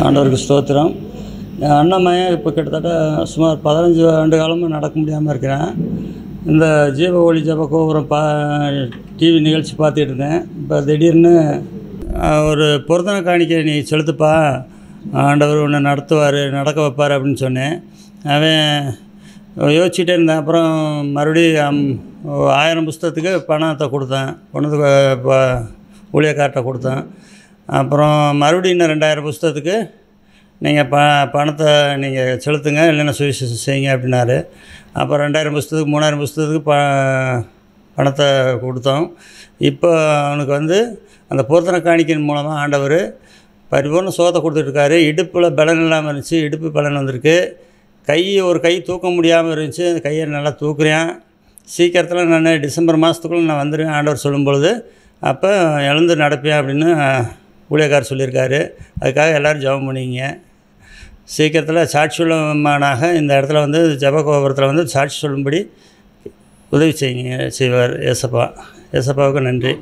ஆண்டவருக்கு ஸ்தோத்திரம். என் அண்ணன் இப்போ கிட்டத்தட்ட சுமார் 15 ஆண்டு காலமாக நடக்க முடியாமல் இருக்கிறேன். இந்த ஜீவ ஒளி ஜெப கோபுரம் டிவி நிகழ்ச்சி பார்த்துட்டு இருந்தேன். இப்போ திடீர்னு ஒரு பொருத்தனை காணிக்கை நீ செலுத்துப்பா, ஆண்டவர் உன்னை நடத்துவார், நடக்க வைப்பார் அப்படின்னு சொன்னேன். அவன் யோசிச்சுட்டே இருந்தேன். அப்புறம் மறுபடியும் 1000 புஸ்தகத்துக்கு பணத்தை கொடுத்தேன், கொண்டு வந்து ஊழியக்கார்ட்ட கொடுத்தேன். அப்புறம் மறுபடியும் இன்னும் 2000 புஸ்தகத்துக்கு நீங்கள் பணத்தை நீங்கள் செலுத்துங்க, இல்லைன்னா சுவிசேஷம் செய்யுங்க அப்படின்னாரு. அப்புறம் 2000 புஸ்தகத்துக்கு 3000 புஸ்தகத்துக்கு பணத்தை கொடுத்தோம். இப்போ அவனுக்கு வந்து அந்த பொருத்தனை காணிக்கையின் மூலமாக ஆண்டவர் பரிபூர்ண சுகத்தை கொடுத்துட்ருக்காரு. இடுப்பில் பலன் இல்லாமல் இருந்துச்சு, இடுப்பு பலன் வந்திருக்கு. ஒரு கை தூக்க முடியாமல் இருந்துச்சு, அந்த கையை நல்லா தூக்குறேன். சீக்கிரத்தில் நான் டிசம்பர் மாதத்துக்குள்ளே நான் வந்துடுவேன் ஆண்டவர் சொல்லும்பொழுது. அப்போ எழுந்து நடப்பேன் அப்படின்னு ஊழியக்காரர் சொல்லியிருக்காரு. அதுக்காக எல்லோரும் ஜெபம் பண்ணிங்க. சீக்கிரத்தில் சாட்சி சொல்லுமானாக இந்த இடத்துல வந்து ஜெப கோபுரத்தில் வந்து சாட்சி சொல்லும்படி உதவி செய்வார் ஏசப்பா. ஏசப்பாவுக்கு நன்றி.